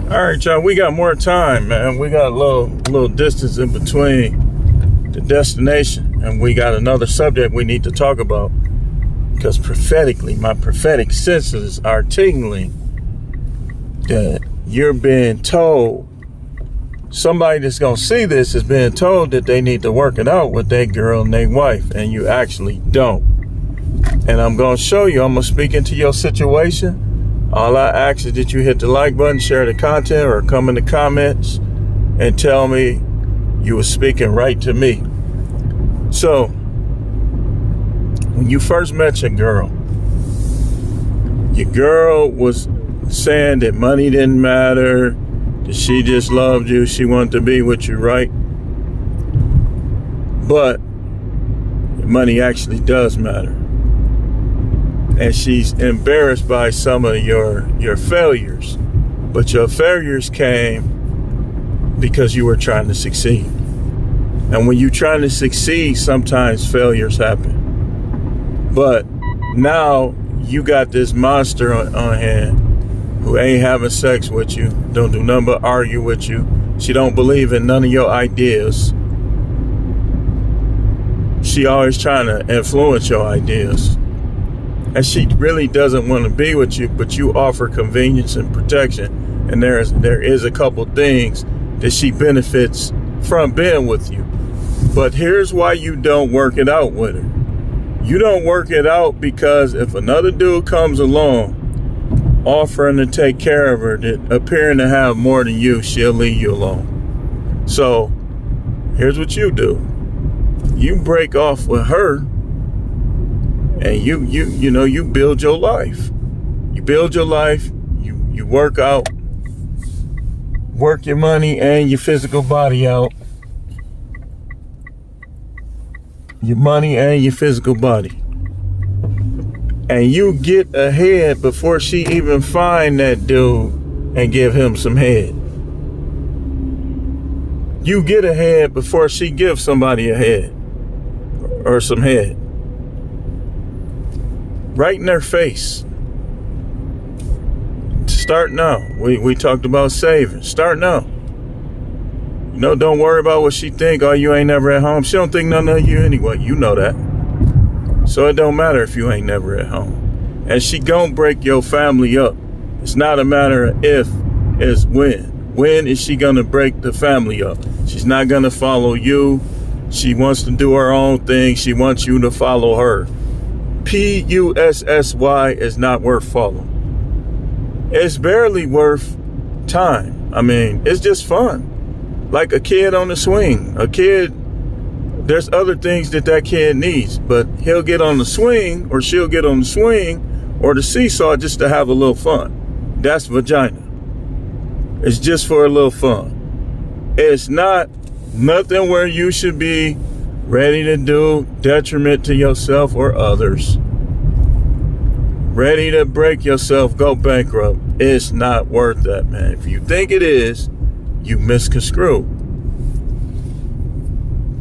All right, y'all, we got more time, man. We got a little distance in between the destination, and we got another subject we need to talk about, because prophetically, my prophetic senses are tingling that you're being told, somebody that's going to see this is being told that they need to work it out with their girl and their wife, and you actually don't. And I'm going to show you, I'm going to speak into your situation. All I ask is that you hit the like button, share the content, or come in the comments and tell me you were speaking right to me. So, when you first met your girl was saying that money didn't matter, that she just loved you, she wanted to be with you, right? But money actually does matter. And she's embarrassed by some of your failures. But your failures came because you were trying to succeed. And when you're trying to succeed, sometimes failures happen. But now you got this monster on hand who ain't having sex with you, don't do nothing but argue with you. She don't believe in none of your ideas. She always trying to influence your ideas. And she really doesn't want to be with you, but you offer convenience and protection. And there is a couple things that she benefits from being with you. But here's why you don't work it out with her. You don't work it out because if another dude comes along offering to take care of her, that appearing to have more than you, she'll leave you alone. So here's what you do. You break off with her. And you build your life. You build your life. You work out, work your money and your physical body out. Your money and your physical body. And you get ahead before she even find that dude and give him some head. You get ahead before she gives somebody a head or some head. Right in their face. Start now. We talked about saving. Start now. Don't worry about what she think. Oh, you ain't never at home. She don't think nothing of you anyway. You know that. So it don't matter if you ain't never at home. And she gonna break your family up. It's not a matter of if, it's when. When is she gonna break the family up? She's not gonna follow you. She wants to do her own thing. She wants you to follow her. PUSSY is not worth following. It's barely worth time. I mean, it's just fun. Like a kid on the swing. A kid, there's other things that kid needs, but he'll get on the swing or she'll get on the swing or the seesaw just to have a little fun. That's vagina. It's just for a little fun. It's not nothing where you should be ready to do detriment to yourself or others. Ready to break yourself, go bankrupt. It's not worth that, man. If you think it is, you misconstrue.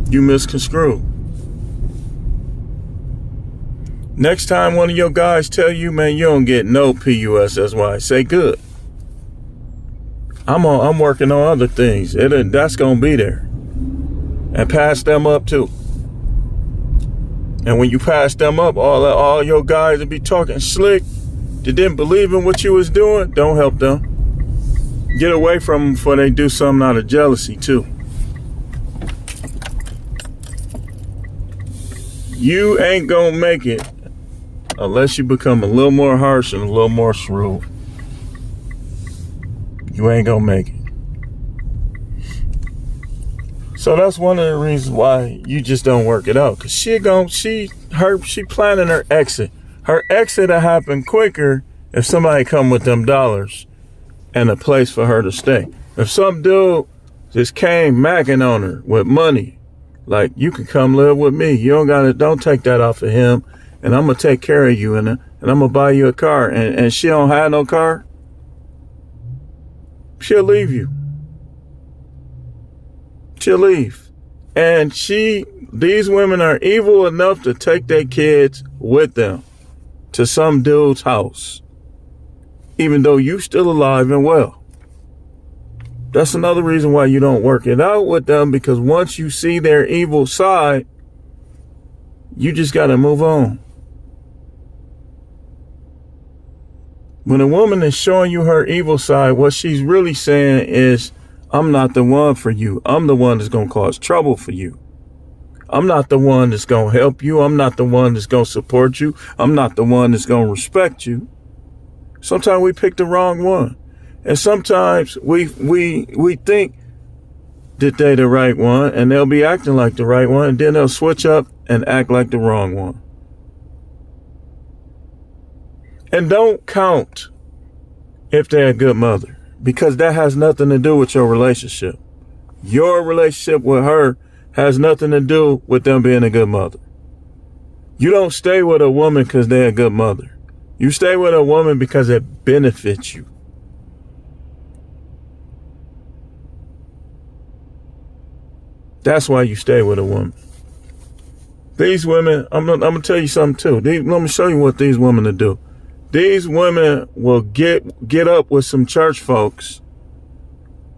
You misconstrue. Next time one of your guys tell you, man, you don't get no PUSSY, say good. I'm working on other things. That's gonna be there. And pass them up too. And when you pass them up, all your guys will be talking slick. They didn't believe in what you was doing. Don't help them. Get away from them before they do something out of jealousy too. You ain't gonna make it unless you become a little more harsh and a little more shrewd. You ain't gonna make it. So that's one of the reasons why you just don't work it out. Cause she planning her exit. Her exit will happen quicker if somebody come with them dollars and a place for her to stay. If some dude just came macking on her with money, like, you can come live with me. You don't take that off of him. And I'm gonna take care of you and I'm gonna buy you a car. And she don't have no car, she'll leave you. She'll leave. And these women are evil enough to take their kids with them to some dude's house, even though you still alive and well. That's another reason why you don't work it out with them, because once you see their evil side, you just got to move on. When a woman is showing you her evil side, what she's really saying is, I'm not the one for you. I'm the one that's going to cause trouble for you. I'm not the one that's going to help you. I'm not the one that's going to support you. I'm not the one that's going to respect you. Sometimes we pick the wrong one. And sometimes we think that they're the right one, and they'll be acting like the right one, and then they'll switch up and act like the wrong one. And don't count if they're a good mother, because that has nothing to do with your relationship. Your relationship with her has nothing to do with them being a good mother. You don't stay with a woman because they're a good mother. You stay with a woman because it benefits you. That's why you stay with a woman. These women, I'm gonna tell you something too. Let me show you what these women will do. These women will get up with some church folks,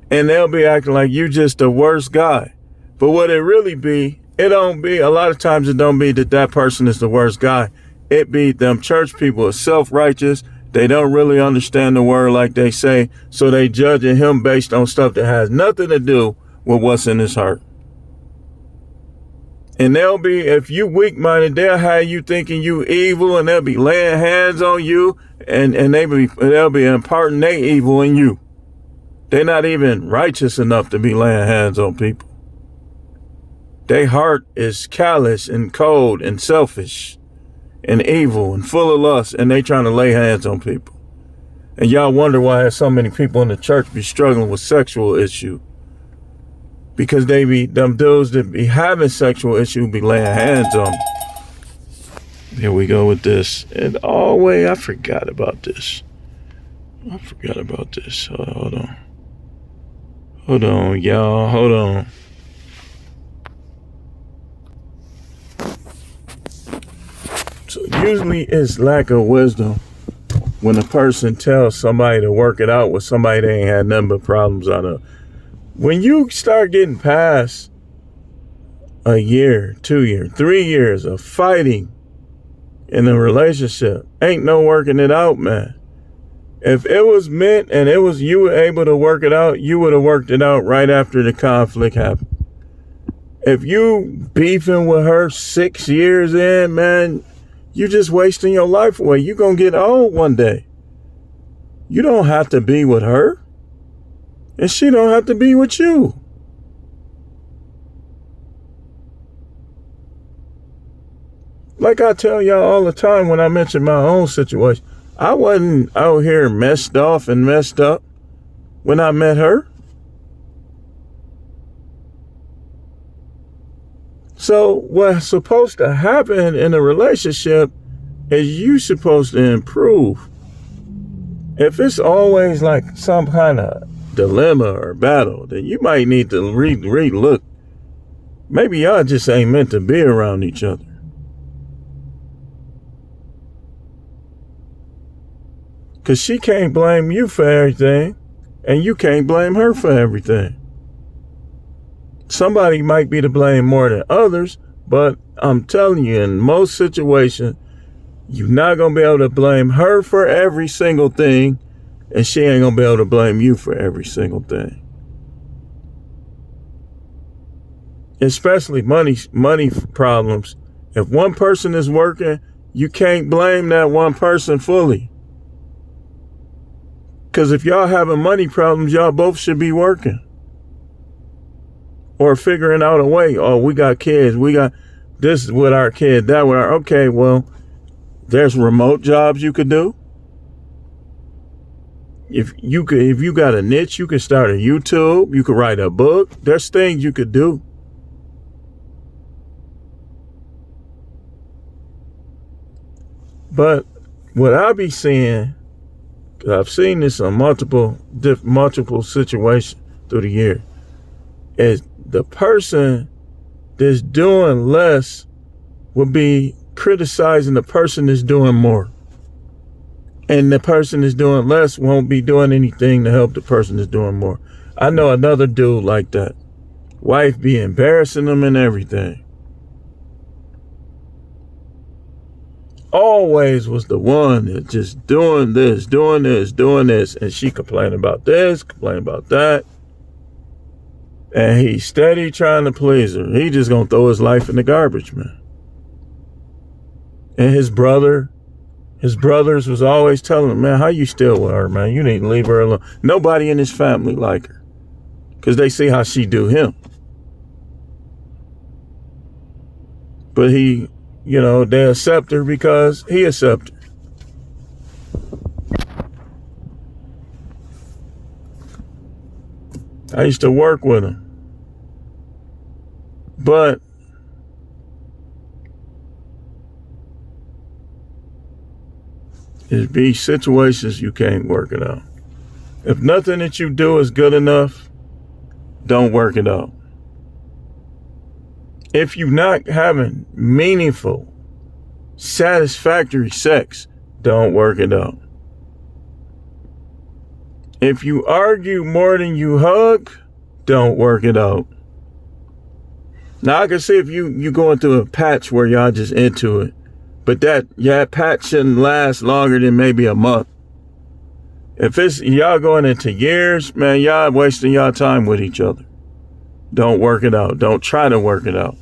and they'll be acting like you just the worst guy. But what it really be, it don't be, a lot of times it don't be that person is the worst guy. It be them church people are self-righteous. They don't really understand the word like they say, so they judging him based on stuff that has nothing to do with what's in his heart. And they'll be, if you weak-minded, they'll have you thinking you evil, and they'll be laying hands on you, and they'll be imparting their evil in you. They're not even righteous enough to be laying hands on people. Their heart is callous and cold and selfish and evil and full of lust, and they trying to lay hands on people. And y'all wonder why so many people in the church be struggling with sexual issues. Because they be, them dudes that be having sexual issues be laying hands on them. Here we go with this. And I forgot about this. Hold on. Hold on, y'all. Hold on. So usually it's lack of wisdom when a person tells somebody to work it out with somebody they ain't had nothing but problems out of. When you start getting past a year, 2 years, 3 years of fighting in a relationship, ain't no working it out, man. If it was meant and you were able to work it out, you would have worked it out right after the conflict happened. If you beefing with her 6 years in, man, you just wasting your life away. You gonna get old one day. You don't have to be with her. And she don't have to be with you. Like I tell y'all all the time when I mention my own situation, I wasn't out here messed off and messed up when I met her. So what's supposed to happen in a relationship is you supposed to improve. If it's always like some kind of dilemma or battle, then you might need to relook. Maybe y'all just ain't meant to be around each other. Because she can't blame you for everything, and you can't blame her for everything. Somebody might be to blame more than others, but I'm telling you, in most situations, you're not going to be able to blame her for every single thing, and she ain't going to be able to blame you for every single thing. Especially money problems. If one person is working, you can't blame that one person fully. Because if y'all having money problems, y'all both should be working. Or figuring out a way. Oh, we got kids. We got this with our kid, that with our... Okay, well, there's remote jobs you could do. If you got a niche, you can start a YouTube. You could write a book. There's things you could do. But what I be seeing, because I've seen this on multiple situations through the year, is the person that's doing less will be criticizing the person that's doing more. And the person that's doing less won't be doing anything to help the person that's doing more. I know another dude like that. Wife be embarrassing him and everything. Always was the one that just doing this. And she complaining about this, complaining about that. And he steady trying to please her. He just gonna throw his life in the garbage, man. And his brothers was always telling him, man, how you still with her, man? You need to leave her alone. Nobody in his family like her. Because they see how she do him. But he, they accept her because he accepts her. I used to work with him. But it be situations you can't work it out. If nothing that you do is good enough, don't work it out. If you're not having meaningful, satisfactory sex, don't work it out. If you argue more than you hug, don't work it out. Now I can see if you going through a patch where y'all just into it, but that patch shouldn't last longer than maybe a month. If it's y'all going into years, man, y'all wasting y'all time with each other. Don't work it out. Don't try to work it out.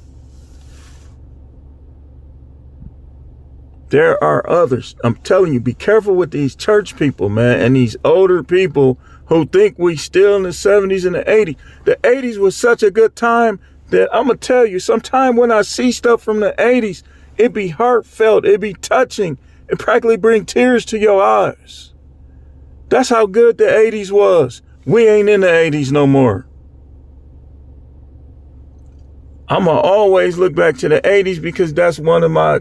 There are others. I'm telling you, be careful with these church people, man, and these older people who think we still in the 70s and the 80s. The 80s was such a good time that I'm going to tell you, sometime when I see stuff from the 80s, it be heartfelt, it be touching, it practically bring tears to your eyes. That's how good the 80s was. We ain't in the 80s no more. I'm going to always look back to the 80s because that's one of my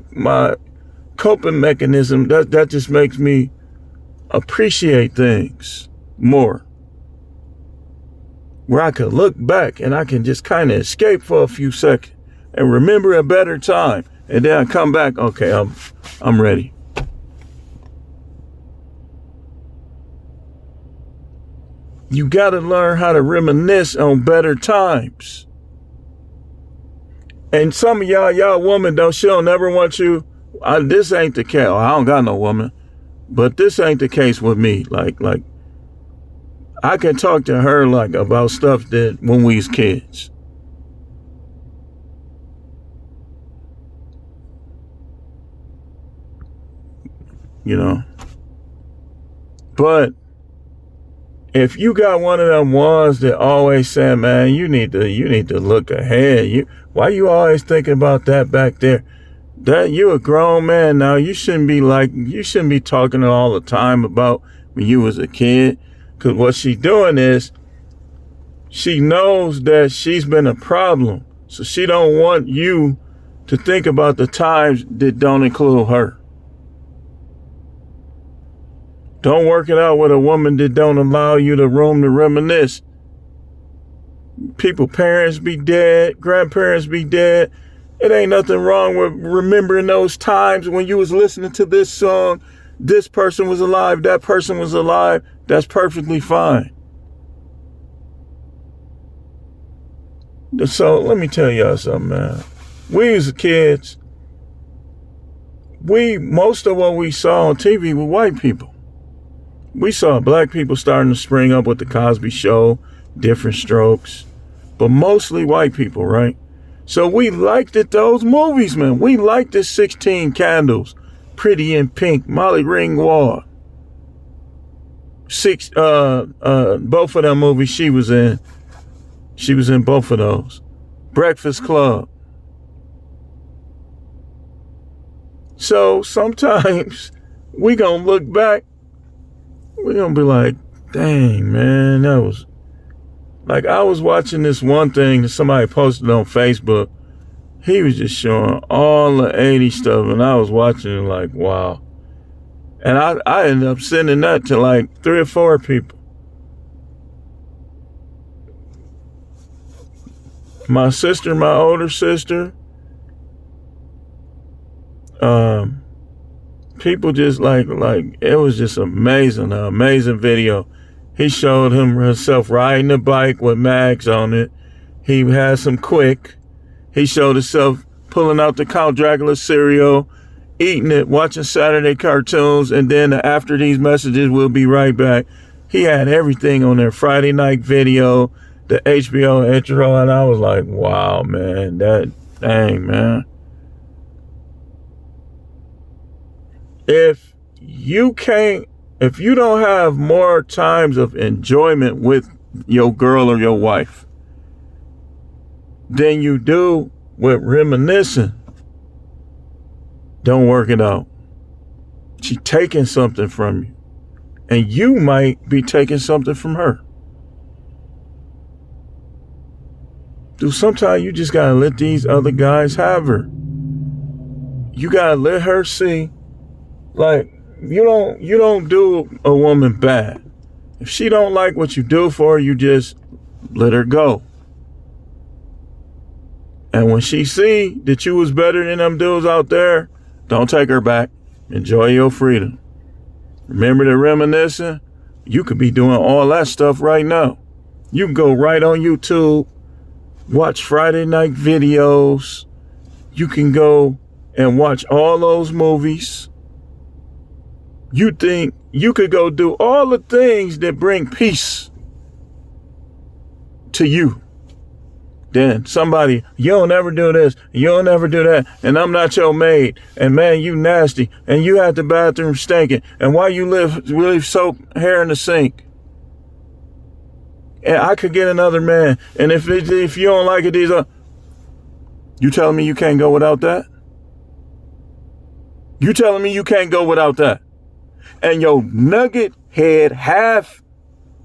coping mechanism. That just makes me appreciate things more. Where I could look back and I can just kind of escape for a few seconds and remember a better time. And then I come back, okay, I'm ready. You got to learn how to reminisce on better times. And some of y'all woman, she'll never want you. This ain't the case. I don't got no woman, but this ain't the case with me. Like I can talk to her about stuff that when we was kids. But if you got one of them ones that always say, man, you need to look ahead. Why you always thinking about that back there? That you a grown man now. You shouldn't be talking all the time about when you was a kid. Cause what she doing is she knows that she's been a problem. So she don't want you to think about the times that don't include her. Don't work it out with a woman that don't allow you the room to reminisce. Parents be dead, grandparents be dead. It ain't nothing wrong with remembering those times when you was listening to this song. This person was alive, that person was alive. That's perfectly fine. So let me tell y'all something, man. We as kids, most of what we saw on TV were white people. We saw black people starting to spring up with the Cosby Show, Different Strokes, but mostly white people, right? So we liked those movies, man. We liked the 16 Candles, Pretty in Pink, Molly Ringwald. Both of them movies she was in. She was in both of those. Breakfast Club. So sometimes we gonna look back, we gonna be like, dang, man, that was like, I was watching this one thing that somebody posted on Facebook. He was just showing all the 80s stuff, and I was watching it like, wow. And I ended up sending that to like 3 or 4 people. My sister, my older sister, people just like it was just amazing, an amazing video. He showed himself riding a bike with mags on it. He had some quick. He showed himself pulling out the Count Dracula cereal, eating it, watching Saturday cartoons, and then after these messages, we'll be right back. He had everything on there. Friday Night Video, the HBO intro, and I was like, wow, man, dang, man. If you don't have more times of enjoyment with your girl or your wife than you do with reminiscing, don't work it out. She's taking something from you, and you might be taking something from her. Dude, sometimes you just gotta let these other guys have her. You gotta let her see, like, you don't do a woman bad. If she don't like what you do for her, you just let her go. And when she see that you was better than them dudes out there, don't take her back. Enjoy your freedom. Remember the reminiscing? You could be doing all that stuff right now. You can go right on YouTube, watch Friday Night Videos. You can go and watch all those movies. You think you could go do all the things that bring peace to you. Then somebody, you don't ever do this, you don't ever do that, and I'm not your maid, and man, you nasty, and you had the bathroom stinking, and why you leave soap hair in the sink? And I could get another man, and if you don't like it, you telling me you can't go without that? You telling me you can't go without that? And your nugget head half,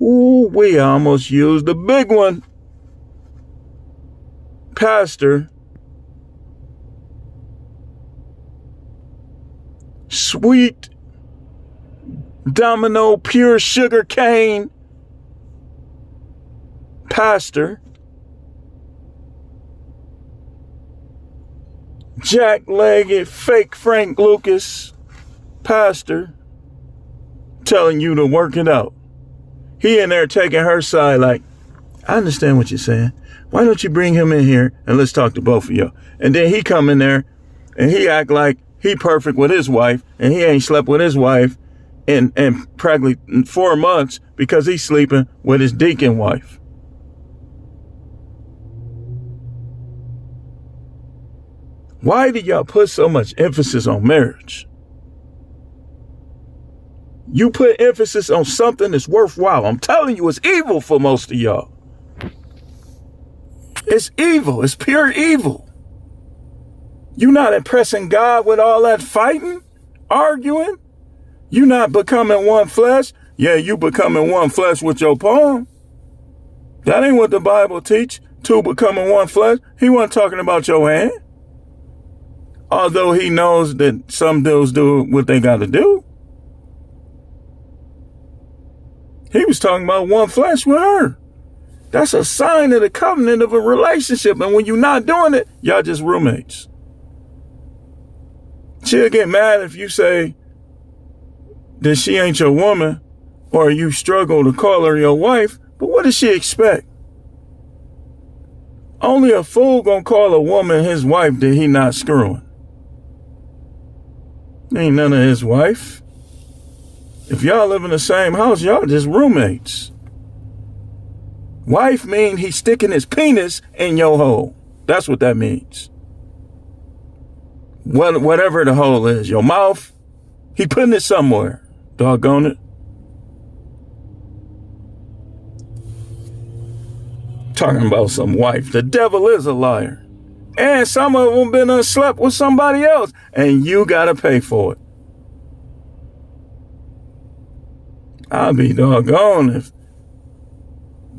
ooh, we almost used the big one. Pastor, sweet Domino pure sugar cane pastor, jack-legged fake Frank Lucas pastor, telling you to work it out. He in there taking her side like, I understand what you're saying. Why don't you bring him in here and let's talk to both of you? And then he come in there and he act like he perfect with his wife and he ain't slept with his wife in practically 4 months because he's sleeping with his deacon wife. Why do y'all put so much emphasis on marriage? You put emphasis on something that's worthwhile. I'm telling you, it's evil for most of y'all. It's evil. It's pure evil. You're not impressing God with all that fighting, arguing. You're not becoming one flesh. Yeah, you becoming one flesh with your palm. That ain't what the Bible teach. Two becoming one flesh. He wasn't talking about your hand. Although he knows that some dudes do what they got to do. He was talking about one flesh with her. That's a sign of the covenant of a relationship. And when you're not doing it, y'all just roommates. She'll get mad if you say that she ain't your woman or you struggle to call her your wife. But what does she expect? Only a fool gonna call a woman his wife that he not screwing. Ain't none of his wife. If y'all live in the same house, y'all just roommates. Wife mean he's sticking his penis in your hole. That's what that means. Whatever the hole is, your mouth, he putting it somewhere. Doggone it. Talking about some wife. The devil is a liar. And some of them been unslept with somebody else. And you gotta pay for it. I'll be doggone if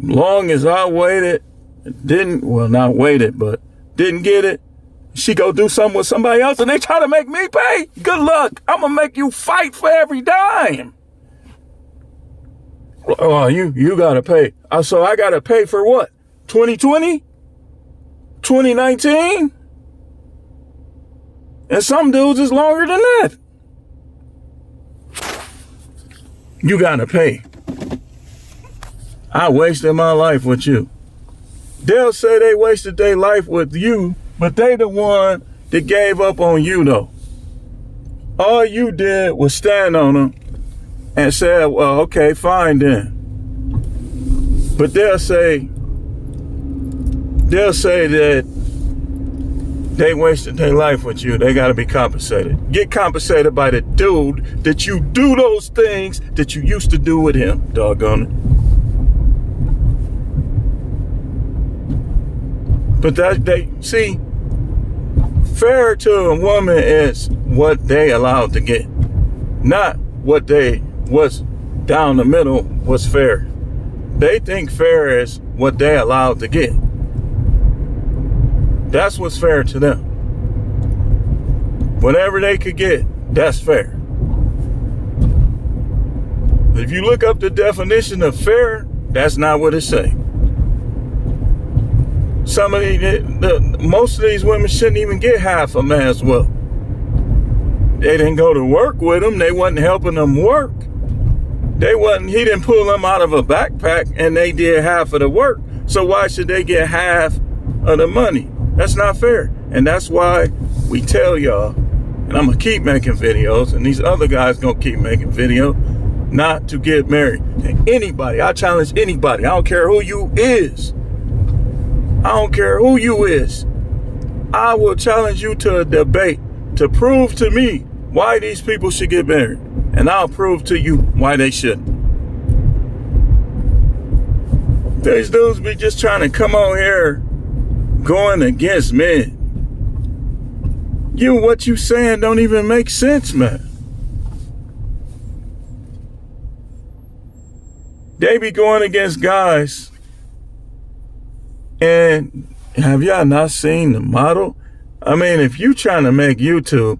long as I waited, not waited, but didn't get it, she go do something with somebody else and they try to make me pay. Good luck. I'm gonna make you fight for every dime. Oh, you gotta pay. So I gotta pay for what? 2020? 2019? And some dudes is longer than that. You gotta pay. I wasted my life with you. They'll say they wasted their life with you, but they the one that gave up on you though. All you did was stand on them and said, well, okay, fine then. But they'll say that they wasted their life with you. They gotta be compensated. Get compensated by the dude that you do those things that you used to do with him, doggone it. But that they see, fair to a woman is what they allowed to get, not what they was down the middle was fair. They think fair is what they allowed to get. That's what's fair to them. Whatever they could get, that's fair. If you look up the definition of fair, that's not what it say. Most of these women shouldn't even get half a man's wealth. They didn't go to work with him. They wasn't helping them work. He didn't pull them out of a backpack and they did half of the work. So why should they get half of the money? That's not fair. And that's why we tell y'all, and I'm gonna keep making videos, and these other guys gonna keep making videos, not to get married. And anybody, I challenge anybody, I don't care who you is. I don't care who you is. I will challenge you to a debate to prove to me why these people should get married. And I'll prove to you why they shouldn't. These dudes be just trying to come on here going against men. What you saying don't even make sense, man. They be going against guys. And have y'all not seen the model? I mean, if you trying to make YouTube,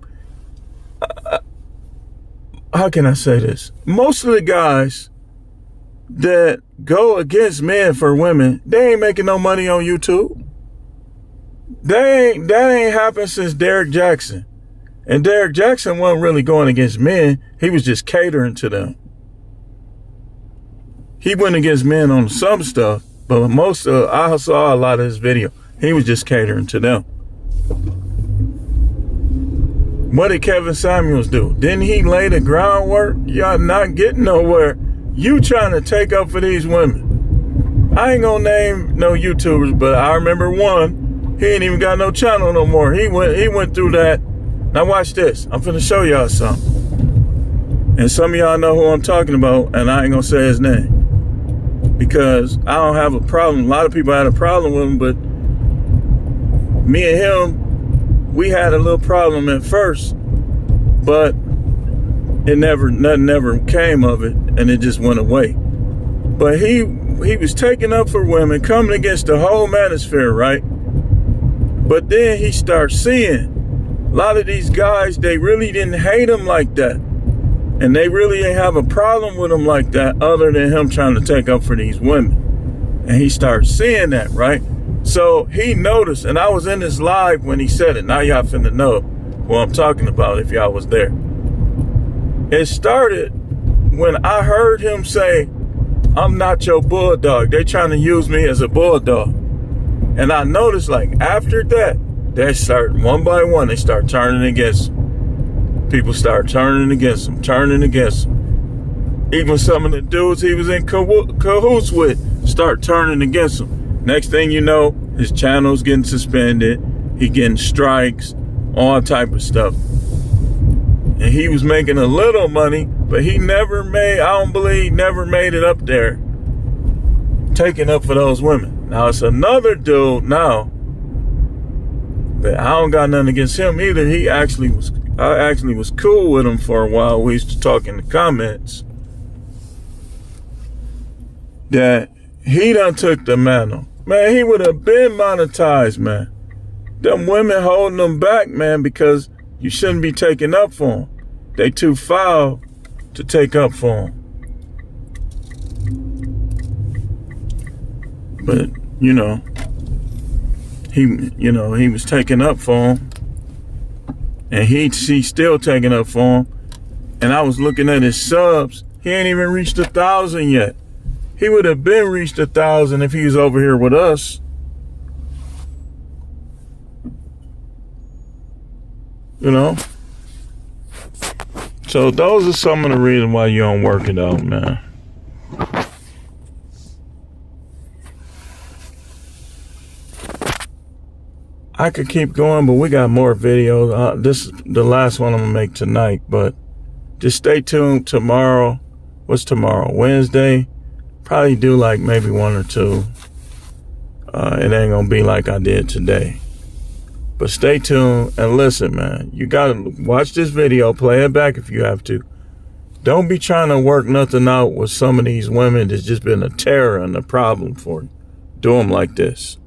how can I say this? Most of the guys that go against men for women, they ain't making no money on YouTube. That ain't happened since Derek Jackson. And Derek Jackson wasn't really going against men. He was just catering to them. He went against men on some stuff, but I saw a lot of his video. He was just catering to them. What did Kevin Samuels do? Didn't he lay the groundwork? Y'all not getting nowhere. You trying to take up for these women. I ain't gonna name no YouTubers, but I remember one. He ain't even got no channel no more. He went through that. Now watch this. I'm finna show y'all something. And some of y'all know who I'm talking about, and I ain't gonna say his name. Because I don't have a problem. A lot of people had a problem with him, but me and him, we had a little problem at first, but nothing ever came of it, and it just went away. But he was taking up for women, coming against the whole manosphere, right? But then he starts seeing a lot of these guys, they really didn't hate him like that. And they really ain't have a problem with him like that other than him trying to take up for these women. And he starts seeing that, right? So he noticed, and I was in this live when he said it. Now y'all finna know what I'm talking about if y'all was there. It started when I heard him say, I'm not your bulldog. They trying to use me as a bulldog. And I noticed like after that, they start one by one, they start turning against him. People start turning against him. Even some of the dudes he was in cahoots with start turning against him. Next thing you know, his channel's getting suspended. He getting strikes, all type of stuff. And he was making a little money, but he never made it up there taking up for those women. Now it's another dude now that I don't got nothing against him either. I actually was cool with him for a while. We used to talk in the comments. That he done took the mantle. Man, he would have been monetized, man. Them women holding them back, man, because you shouldn't be taking up for them. They too foul to take up for them. But, he was taking up for them. And he's still taking up for him. And I was looking at his subs. He ain't even reached 1,000 yet. He would have been reached 1,000 if he was over here with us. You know? So those are some of the reasons why you don't work it out, man. I could keep going, but we got more videos. This is the last one I'm gonna make tonight, but just stay tuned tomorrow. What's tomorrow? Wednesday? Probably do like maybe one or two. It ain't gonna be like I did today. But stay tuned and listen, man. You gotta watch this video, play it back if you have to. Don't be trying to work nothing out with some of these women that's just been a terror and a problem for you. Do them like this.